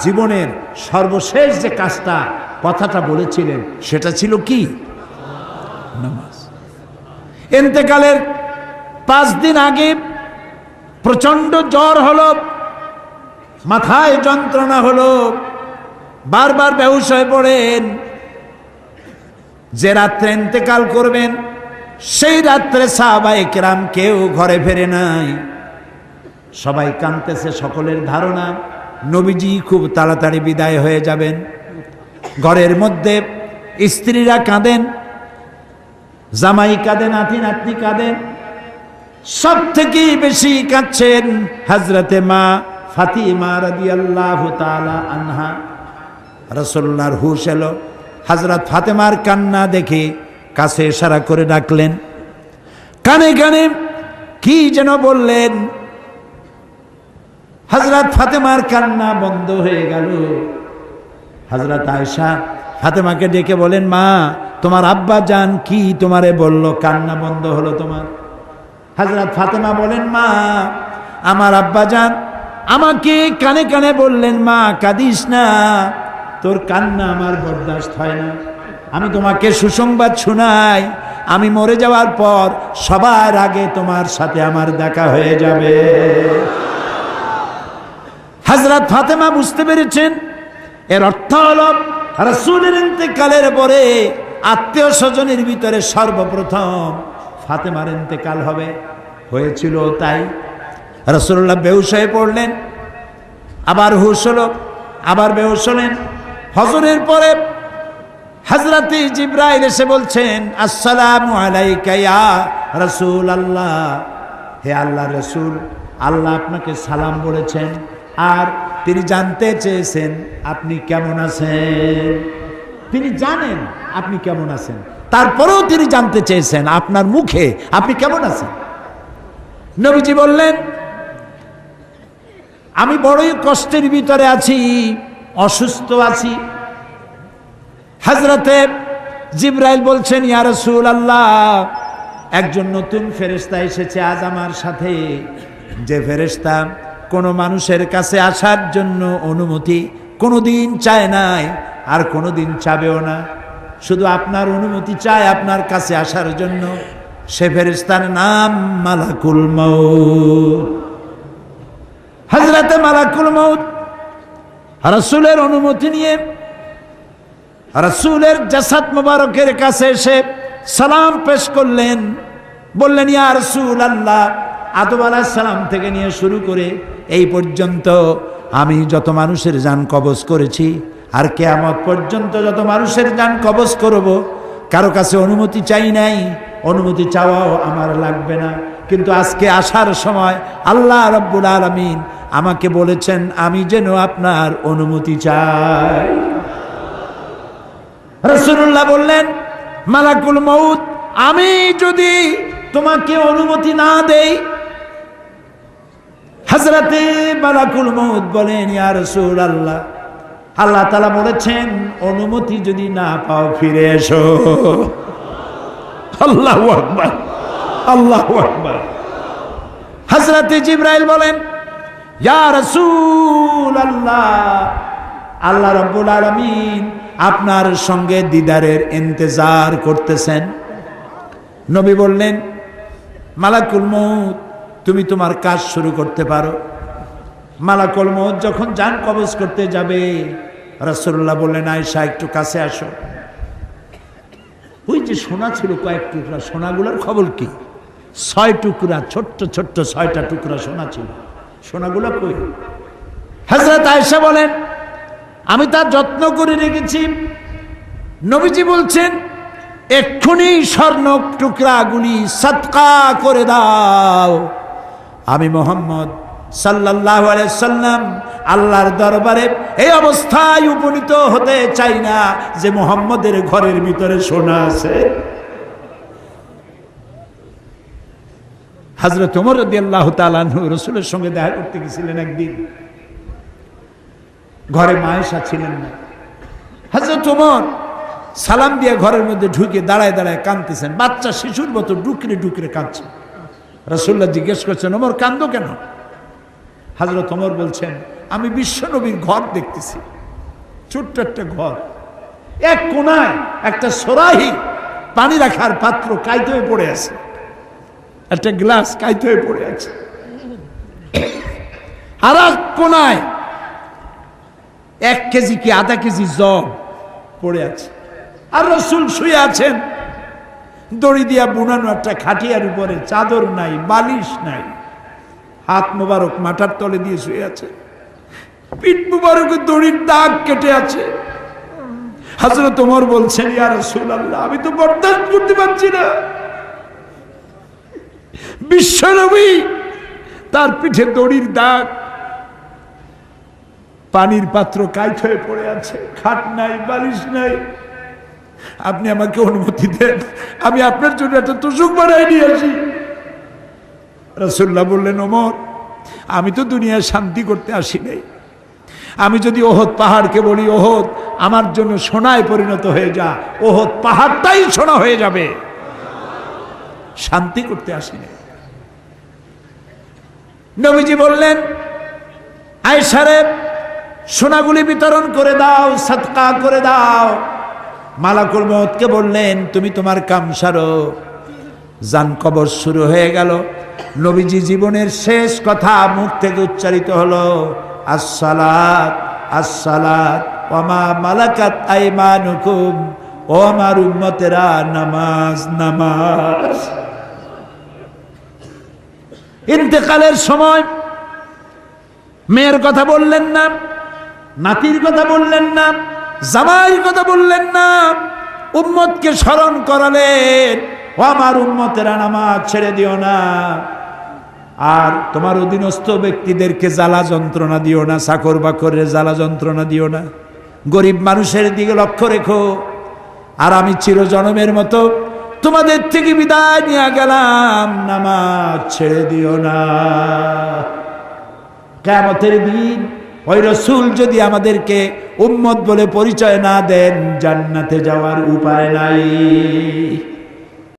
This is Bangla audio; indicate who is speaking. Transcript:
Speaker 1: জীবনের সর্বশেষ যে কাজটা কথাটা বলেছিলেন সেটা ছিল কি? নামাজ। ইন্তেকালের 5 দিন আগে প্রচন্ড জ্বর হলো, মাথায় যন্ত্রণা হলো, বারবার বেহুশ হয়ে পড়েন। যে রাত্রে ইন্তেকাল করবেন সেই রাত্রে সাহাবায়ে কেরাম কেউ ঘরে ফেরে নাই, সবাই কাঁদতেছে। সকলের ধারণা নবীজি খুব তাড়াতাড়ি বিদায় হয়ে যাবেন। ঘরের মধ্যে স্ত্রীরা কাঁদেন, জামাই কাঁদে, নাতি নাতনি কাঁদেন। সব থেকে বেশি কাঁদছেন হযরতে মা ফাতিমা রাদিয়াল্লাহু তাআলা আনহা। রাসূলুল্লাহর হুশ এলো, হযরত ফাতেমার কান্না দেখে কাছে ইশারা করে ডাকলেন, কানে কানে কি যেন বললেন। হযরত ফাতেমার কান্না বন্ধ হয়ে গেল। হযরত আয়েশা ফাতেমাকে ডেকে বলেন, মা তোমার আব্বা জান কি তোমারে বলল, কান্না বন্ধ হলো তোমার? হযরত ফাতেমা বলেন, মা আমার আব্বা জান আমাকে কানে কানে বললেন, মা কাঁদিস না, তোর কান্না আমার বরদাস্ত হয় না। আমি তোমাকে সুসংবাদ শোনাই, আমি মরে যাওয়ার পর সবার আগে তোমার সাথে আমার দেখা হয়ে যাবে। হযরত ফাতেমা বুঝতে পেরেছেন এর অর্থ হলো রাসূলের ইন্তেকালের পরে আত্মীয় স্বজনের ভিতরে সর্বপ্রথম ফাতেমার ইন্তেকাল হবে। হয়েছিল তাই। রাসূলুল্লাহ বেহুশ হয়ে পড়লেন, আবার হুশ হলো, আবার বেহুশ হলেন। হজরের পরে হযরতে জিবরাইল এসে বলছেন, আসসালামু আলাইকা ইয়া রাসূলুল্লাহ, হে আল্লাহর রাসূল, আল্লাহ আপনাকে সালাম বলেছেন আর তিনি জানতে চেয়েছেন আপনি কেমন আছেন। তিনি জানেন আপনি কেমন আছেন, তারপরেও তিনি জানতে চেয়েছেন আপনার মুখে আপনি কেমন আছেন। নবীজি বললেন, আমি বড়ই কষ্টের ভিতরে আছি, অসুস্থ আছি। হযরতে জিবরাইল বলছেন, ইয়া রাসূলুল্লাহ, একজন নতুন ফেরেশতা এসেছে আজ আমার সাথে, যে ফেরেশতা কোনো মানুষের কাছে আসার জন্য অনুমতি কোনোদিন চায় নাই আর কোনোদিন চাবেও না, শুধু আপনার অনুমতি চায় আপনার কাছে আসার জন্য। সে ফেরেশতার নাম মালাকুল মউত। হযরতে মালাকুল মউত রাসূলের অনুমতি নিয়ে রাসূলের জাসাদ মুবারকের কাছে এসে সালাম পেশ করলেন। বললেন, ইয়া রাসূলুল্লাহ, আদম আলাইহিস সালাম থেকে নিয়ে শুরু করে এই পর্যন্ত আমি যত মানুষের জান কবজ করেছি আর কিয়ামত পর্যন্ত যত মানুষের জান কবজ করব, কারো কাছে অনুমতি চাই নাই, অনুমতি চাওয়াও আমার লাগবে না। কিন্তু আজকে আসার সময় আল্লাহ রাব্বুল আলামিন আমাকে বলেছেন আমি যেন আপনার অনুমতি চাই। রাসূলুল্লাহ বললেন, মালাকুল মউত, আমি যদি তোমাকে অনুমতি না দেই? হযরতে মালাকুল মউত বলেন, ইয়া রাসূলুল্লাহ, আল্লাহ তাআলা বলেছেন অনুমতি যদি না পাও ফিরে এসো। আল্লাহু আকবার, আল্লাহু আকবার। হযরতে জিবরাইল বলেন, ইয়া রাসূলুল্লাহ, আল্লাহ রাব্বুল আলামিন আপনার সঙ্গে দিদারের ইন্তজার করতেছেন। নবী বললেন, মালাকুল মউত, তুমি তোমার কাজ শুরু করতে পারো। মালাকুল মউত যখন জান কবজ করতে যাবে, রাসূলুল্লাহ বললেন, আয়েশা একটু কাছে আসো। ওই যে সোনা ছিল কয়েক টুকরা, সোনাগুলোর খবর কি? 6 টুকরা, ছোট্ট ছোট্ট 6টা টুকরা সোনা ছিল, সোনাগুলো কই? হযরত আয়েশা বলেন, আমি তার যত্ন করে রেখেছি। নবীজি বলছেন, এক্ষুনি স্বর্ণ টুকরাগুলি সদকা করে দাও। আমি মুহাম্মদ সাল্লাল্লাহু আলাইহি সাল্লাম আল্লাহর দরবারে এই অবস্থায় উপনীত হতে চাই না যে মুহাম্মদের ঘরের ভিতরে সোনা আছে। হযরত ওমর রাদিয়াল্লাহু তাআলা আনহু রাসূলের সঙ্গে দেখা করতে গেছিলেন একদিন। ঘরে মা আয়েশা ছিলেন না। হযরত ওমর সালাম দিয়ে ঘরের মধ্যে ঢুকে দাঁড়ায় দাঁড়ায় কাঁদতেছেন, বাচ্চা শিশুর মতো ডুকরে ডুকরে কাঁদছে। রাসূলুল্লাহ জিজ্ঞেস করছেন, ওমর কান্দো কেন? হযরত ওমর বলছেন, আমি বিশ্বনবীর ঘর দেখতেছি, ছোট্ট একটা ঘর, এক কোনায় একটা সরাহি পানি রাখার পাত্র কাইতে হয়ে পড়ে আছে, একটা গ্লাস কাইতে হয়ে পড়ে আছে, আর এক কোনায় 1 কেজি কি আধা কেজি জব পড়ে আছে, আর রাসূল শুয়ে আছেন দড়ি দিয়া বুনানো একটা খাটিয়ার উপরে, চাদর নাই, বালিশ নাই, হাত মোবারক মাথার তলে দিয়ে শুয়ে আছে, পিঠ মোবারকে দড়ির দাগ কেটে আছে। হযরত ওমর বলছেন, ইয়া রাসূলুল্লাহ, আমি তো বরদাস্ত করতে পারছি না। বিশ্বনবী, তার পিঠে দড়ির দাগ, পানির পাত্র কাইট হয়ে পড়ে আছে, খাট নাই, বালিশ নাই, আপনি আমাকে অনুমতি দেন, আমি আপনার জন্য একটা তোষক বানাই নিয়ে আসি। রাসূলুল্লাহ বললেন, ওমর, আমি তো দুনিয়ায় শান্তি করতে আসি নাই, আমি যদি ওহদ পাহাড়কে বলি, ওহদ আমার জন্য সোনায় পরিণত হয়ে যা, ওহদ পাহাড়টাই সোনা হয়ে যাবে, শান্তি করতে আসি নাই। নবীজি বললেন, আয়েশারে সোনাগুলি বিতরণ করে দাও, সাদকা করে দাও। মালাকুল মউতকে বললেন, তুমি তোমার কাম সারো। জান কবর শুরু হয়ে গেল। নবীজি জীবনের শেষ কথা মুখ থেকে উচ্চারিত হলো, আসসালাত আসসালাত ওয়া মা মালাকাত আইমানুকুম, ও আমার উম্মতেরা, নামাজ নামাজ। ইন্তেকালের সময় মেয়ের কথা বললেন না, নাতির কথা বললেন না, জামাইয়ের কথা বললেন না, উম্মতকে স্মরণ করালেন, ও আমার উম্মতেরা, নামাজ ছেড়ে দিও না, আর তোমার অধীনস্থ ব্যক্তিদেরকে জ্বালা যন্ত্রণা দিও না, চাকর বাকরের জ্বালা যন্ত্রণা দিও না, গরিব মানুষের দিকে লক্ষ্য রেখো। আর আমি চিরজনমের মতো তোমাদের থেকে বিদায় নিয়ে গেলাম, নামাজ ছেড়ে দিও না। কিয়ামতের দিন ওই রাসূল যদি আমাদেরকে উম্মত বলে পরিচয় না দেন, জান্নাতে যাওয়ার উপায় নাই।